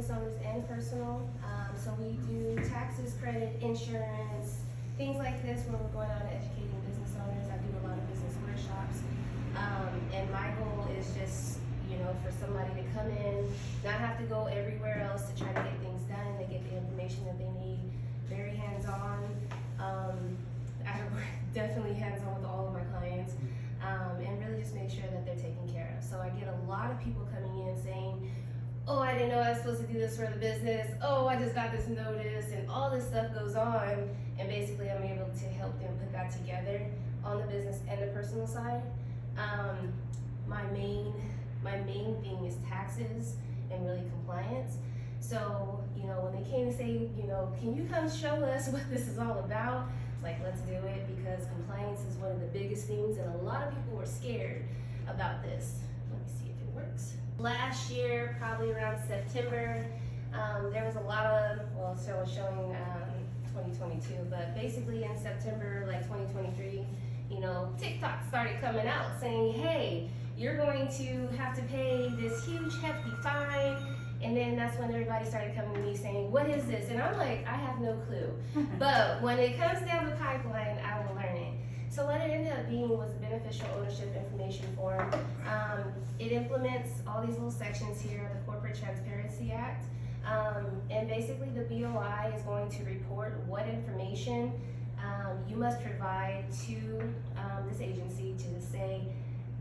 business owners and personal. So we do taxes, credit, insurance, things like this when we're going out and educating business owners. I do a lot of business workshops. And my goal is just, for somebody to come in, not have to go everywhere else to try to get things done. They get the information that they need, very hands-on. I work definitely hands-on with all of my clients, and really just make sure that they're taken care of. So I get a lot of people coming in saying, oh, I didn't know I was supposed to do this for the business. Oh, I just got this notice, and all this stuff goes on. And basically, I'm able to help them put that together on the business and the personal side. My main thing is taxes and really compliance. So, when they came to say, can you come show us what this is all about? It's like, let's do it, because compliance is one of the biggest things, and a lot of people were scared about this. Let me see if it works. Last year, probably around September, there was a lot of, so I was showing 2022, but basically in September, like 2023, TikTok started coming out saying, hey, you're going to have to pay this huge hefty fine. And then that's when everybody started coming to me saying, what is this? And I'm like, I have no clue. But when it comes down the pipeline, I will learn it. So what it ended up being was a beneficial ownership information form. It implements all these little sections here of the Corporate Transparency Act. And basically the BOI is going to report what information you must provide to this agency to say,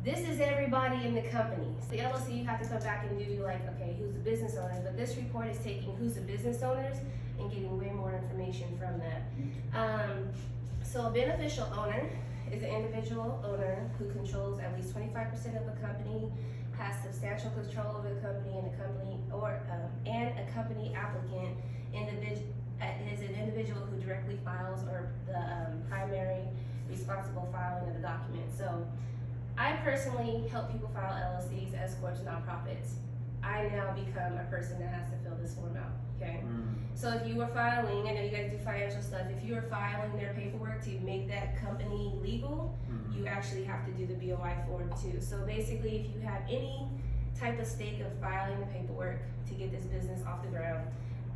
this is everybody in the company. So the LLC, you have to come back and do like, okay, who's the business owner? But this report is taking who's the business owners and getting way more information from that. So a beneficial owner is an individual owner who controls at least 25% of a company, has substantial control over the company, and a company applicant is an individual who directly files or the primary responsible filing of the document. So I personally help people file LLCs, S corps, nonprofits. I now become a person that has to fill this form out, okay? So if you were filing, I know you guys do financial stuff, if you are filing their paperwork to make that company legal, you actually have to do the BOI form too. So basically, if you have any type of stake of filing the paperwork to get this business off the ground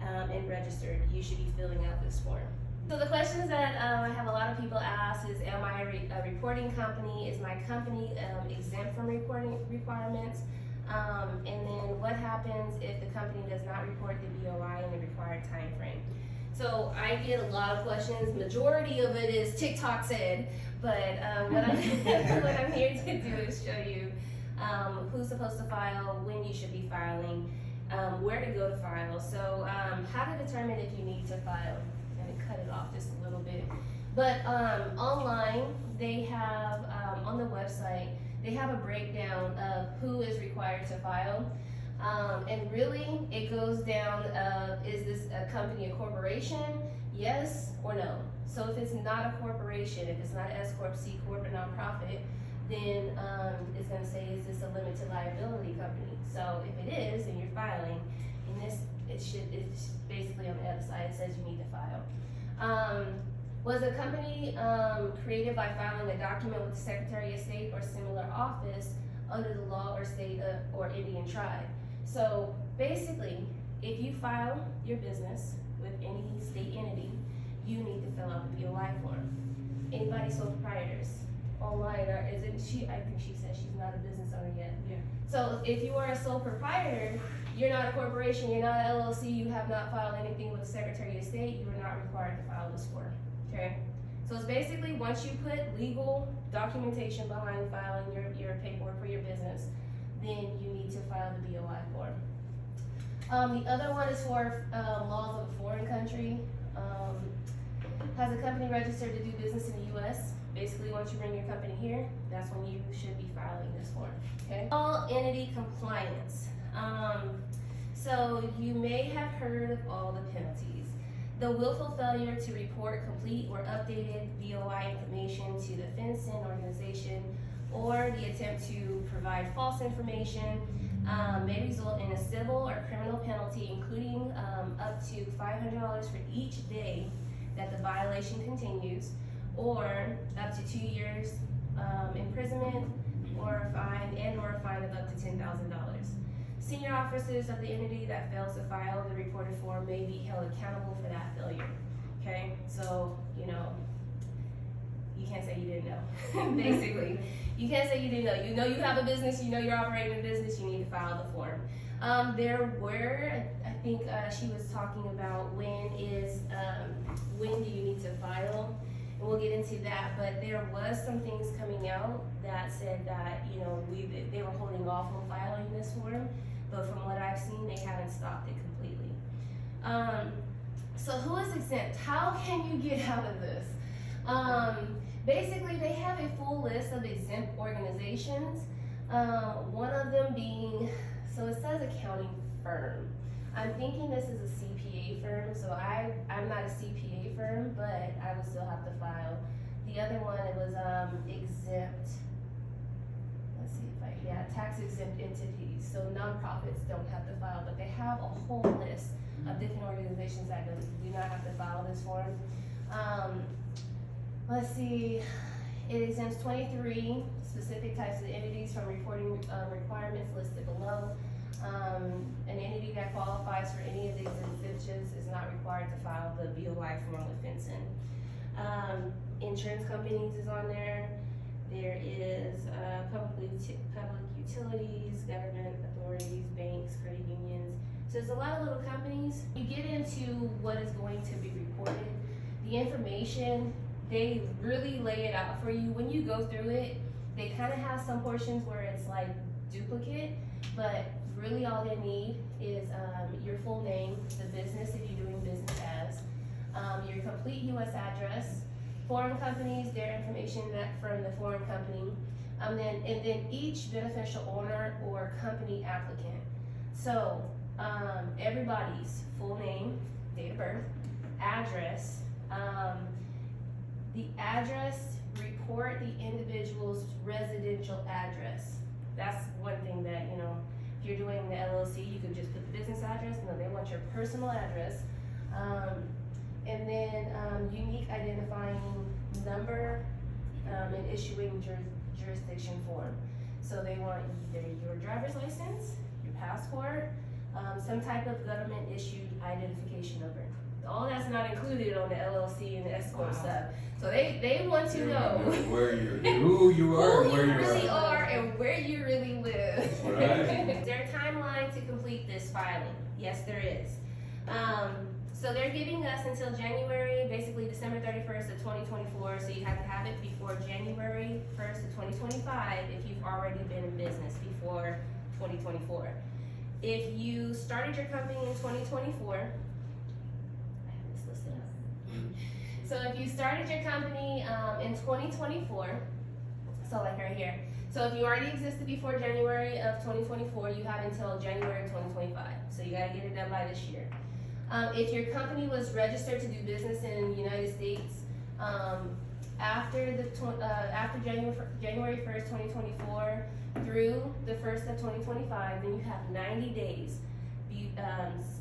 and registered, you should be filling out this form. So the questions that I have a lot of people ask is, am I a reporting company? Is my company exempt from reporting requirements? And then what happens if the company does not report the BOI in the required time frame? So I get a lot of questions. Majority of it is TikTok said, but what I'm here to do is show you who's supposed to file, when you should be filing, where to go to file. So how to determine if you need to file. Cut it off just a little bit. But online, they have, on the website, they have a breakdown of who is required to file. And really, it goes down of, is this a company, a corporation? Yes or no. So if it's not a corporation, if it's not an S corp, C corp, or nonprofit, then it's going to say, is this a limited liability company? So if it is, and you're filing, in this, it's basically on the other side, it says you need to file. Was a company created by filing a document with the Secretary of State or similar office under the law or state or Indian tribe? So basically, if you file your business with any state entity, you need to fill out the BOI form. Anybody sole proprietors online, or I think she said she's not a business owner yet. Yeah. So if you are a sole proprietor, you're not a corporation, you're not an LLC, you have not filed anything with the Secretary of State, you are not required to file this form, okay? So it's basically, once you put legal documentation behind filing your paperwork for your business, then you need to file the BOI form. The other one is for laws of a foreign country. Has a company registered to do business in the US? Basically, once you bring your company here, that's when you should be filing this form, okay? All entity compliance. So you may have heard of all the penalties. The willful failure to report complete or updated BOI information to the FinCEN organization, or the attempt to provide false information may result in a civil or criminal penalty, including up to $500 for each day that the violation continues, or up to 2 years imprisonment, or a fine of up to $10,000. Senior officers of the entity that fails to file the reported form may be held accountable for that failure. Okay, so, you know, you can't say you didn't know, basically. You can't say you didn't know. You know you have a business, you know you're operating a business, you need to file the form. There were, I think she was talking about when do you need to file, and we'll get into that, but there was some things coming out that said that, you know, they were holding off on filing this form, but from what I've seen, they haven't stopped it completely. So who is exempt? How can you get out of this? Basically, they have a full list of exempt organizations. One of them being, so it says accounting firm. I'm thinking this is a CPA firm, so I'm not a CPA firm, but I would still have to file. The other one, it was exempt, let's see if tax exempt entities. So nonprofits don't have to file, but they have a whole list of different organizations that do not have to file this form. Let's see, it exempts 23 specific types of entities from reporting requirements listed below. An entity that qualifies for any of these exemptions is not required to file the BOI form with FinCEN. Insurance companies is on there. There is public utilities, government authorities, banks, credit unions. So there's a lot of little companies. You get into what is going to be reported. The information, they really lay it out for you. When you go through it, they kind of have some portions where it's like duplicate, but really all they need is your full name, the business that you're doing business as, your complete U.S. address, foreign companies, their information from the foreign company, and then each beneficial owner or company applicant. So everybody's full name, date of birth, address, the address, report the individual's residential address. That's one thing that, you know, if you're doing the LLC, you could just put the business address. No, they want your personal address. And then unique identifying number and issuing jurisdiction form. So they want either your driver's license, your passport, some type of government issued identification number. All that's not included on the LLC and the S corp stuff. So they want to know where who you are, who where you you really are, and where you really live. Right. Is there a timeline to complete this filing? Yes, there is. So they're giving us until January, basically December 31st of 2024. So you have to have it before January 1st of 2025 if you've already been in business before 2024. If you started your company in 2024. So if you started your company in 2024, so like right here. So if you already existed before January of 2024, you have until January 2025. So you gotta get it done by this year. If your company was registered to do business in the United States after January 1st, 2024 through the 1st of 2025, then you have 90 days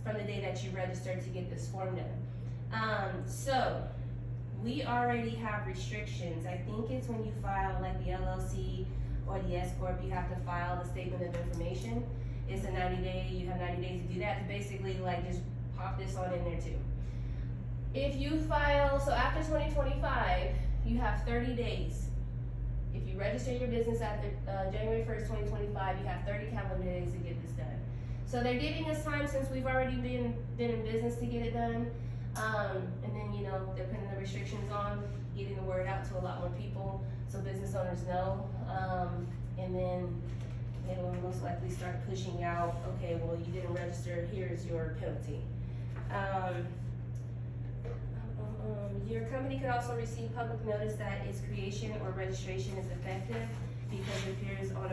from the day that you registered to get this form done. So we already have restrictions. I think it's when you file like the LLC or the S corp, you have to file the statement of information. It's a 90-day. You have 90 days to do that. To basically like just pop this on in there too. If you file, so after 2025, you have 30 days. If you register your business after January 1st, 2025, you have 30 calendar days to get this done. So they're giving us time since we've already been in business to get it done. And then, you know, they're putting the restrictions on, getting the word out to a lot more people so business owners know. And then they will most likely start pushing out, okay, well, you didn't register, here's your penalty. Your company could also receive public notice that its creation or registration is effective because it appears on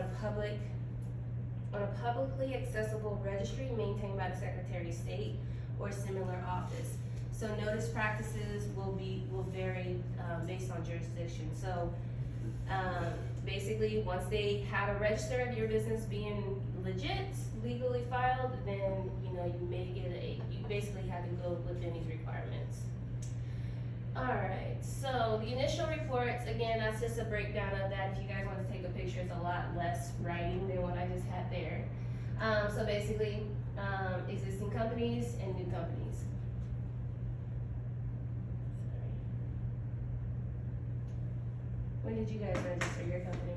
a publicly accessible registry maintained by the Secretary of State or similar office. So notice practices will vary based on jurisdiction. So basically, once they have a register of your business being legit, legally filed, then you know you may get you basically have to go within these requirements. All right. So the initial reports, again, that's just a breakdown of that. If you guys want to take a picture, it's a lot less writing than what I just had there. So basically, existing companies and new companies. Sorry. When did you guys register your company?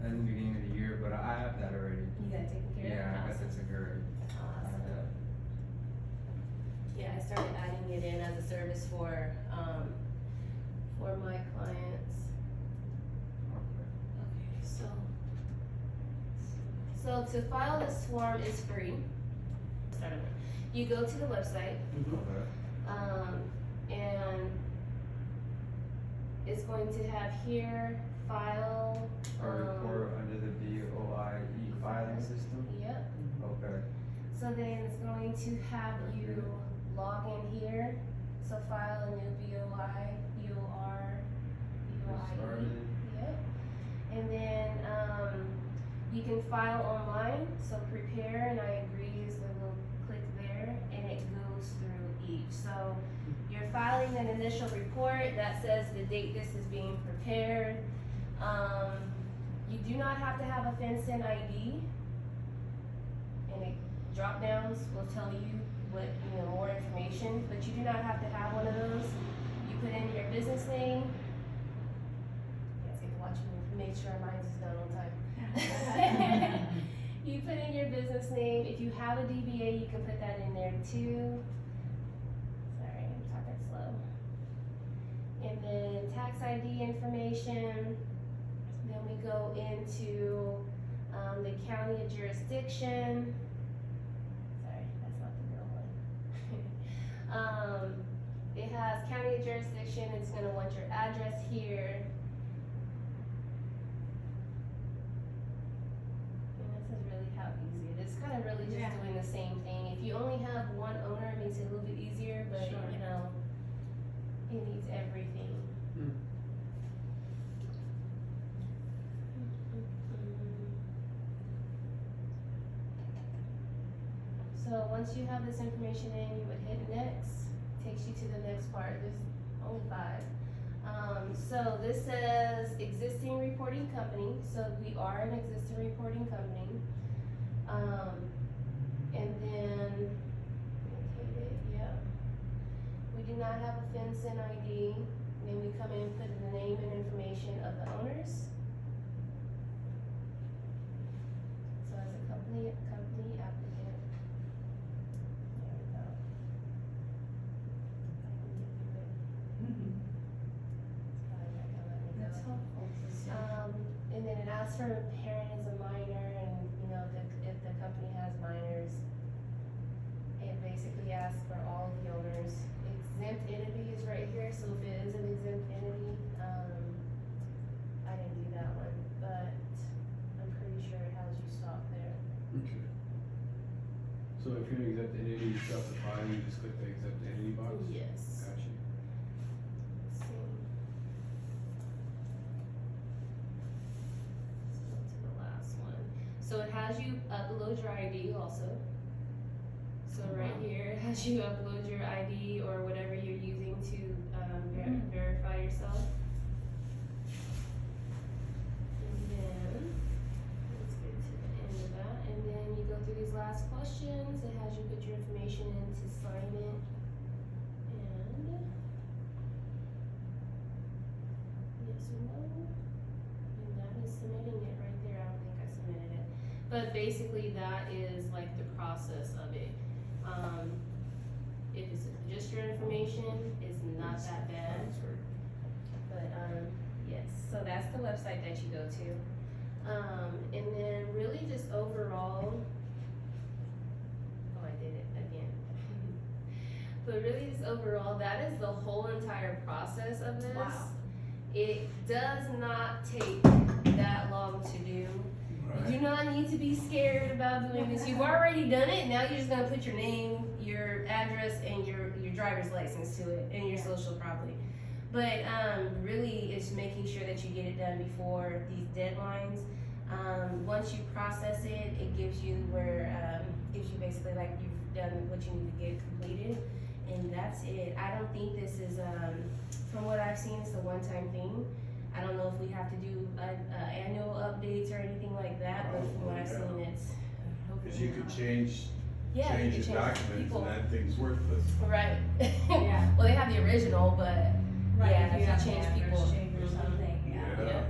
In the beginning of the year, but I have that already. You got it taken care of? Yeah, I got Awesome. that taken already. I have Awesome. that. Yeah, I started adding it in as a service for my clients. Okay. Okay, so to file this form is free. Start over. You go to the website, Okay. and it's going to have here, file. A report under the BOIE filing system? Yep. Okay. So then it's going to have you log in here. So file a new BOI, Started. Yep. And then, you can file online, so prepare and I agree is the little click there, and it goes through each. So you're filing an initial report that says the date this is being prepared. You do not have to have a FinCEN ID, and it drop downs will tell you what, more information, but you do not have to have one of those. You put in your business name. Yes, you can watch me make sure mine is done on time. You put in your business name. If you have a DBA, you can put that in there too. Sorry, I'm talking slow. And then tax ID information. Then we go into the county of jurisdiction. Sorry, that's not the real one. It has county of jurisdiction. It's going to want your address here. And this is really how easy it is. It's kind of really just Yeah. doing the same thing. If you only have one owner, it makes it a little bit easier, but Sure. it needs everything. So once you have this information in, you would hit next, takes you to the next part. There's only 5. So this says existing reporting company, so we are an existing reporting company. And then, located, yeah. We do not have a FinCEN ID. Then we come in and put in the name and information of the owners. So as a company applicant. There we go. I can get through it. It's probably not gonna let me go. That's helpful to see. And then it asks for a parent as a minor, and if the company has minors, it basically asks for all of the owners. Exempt entity is right here, so if it is an exempt entity, I didn't do that one, but I'm pretty sure it has you stop there. Okay. So if you're an exempt entity, you start the file, you just click the exempt entity box? Yes. Gotcha. Let's see. Let's go to the last one. So it has you upload your ID also. So right here, it has you upload your ID or whatever you're using to verify yourself. And then, let's get to the end of that. And then you go through these last questions. It has you put your information in to sign it. And yes or no. And that is submitting it right there. I don't think I submitted it. But basically that is like the process of it. If it's just your information, it's not that bad. But, yes, so that's the website that you go to. And then really just overall, oh, I did it again. But really just overall, that is the whole entire process of this. Wow. It does not take that long to do. You do not need to be scared about doing this. You've already done it. Now you're just gonna put your name, your address, and your driver's license to it, and your social probably. But really, it's making sure that you get it done before these deadlines. Once you process it, it gives you gives you basically like you've done what you need to get completed, and that's it. I don't think this is, from what I've seen, it's a one-time thing. I don't know if we have to do annual updates or anything like that, but from what I've seen, it's. Cause you could change Yeah, you the could change documents people. and that thing's worthless. Right. Yeah. Well, they have the original, but Right, yeah, if you if have you an change address people. change or Mhm. something, yeah. Yeah.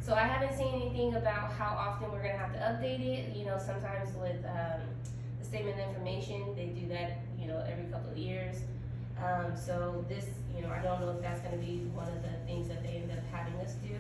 So I haven't seen anything about how often we're gonna have to update it. You know, sometimes with the statement of information, they do that, you know, every couple of years. So this, you know, I don't know if that's gonna be one of the things that they end up having us do.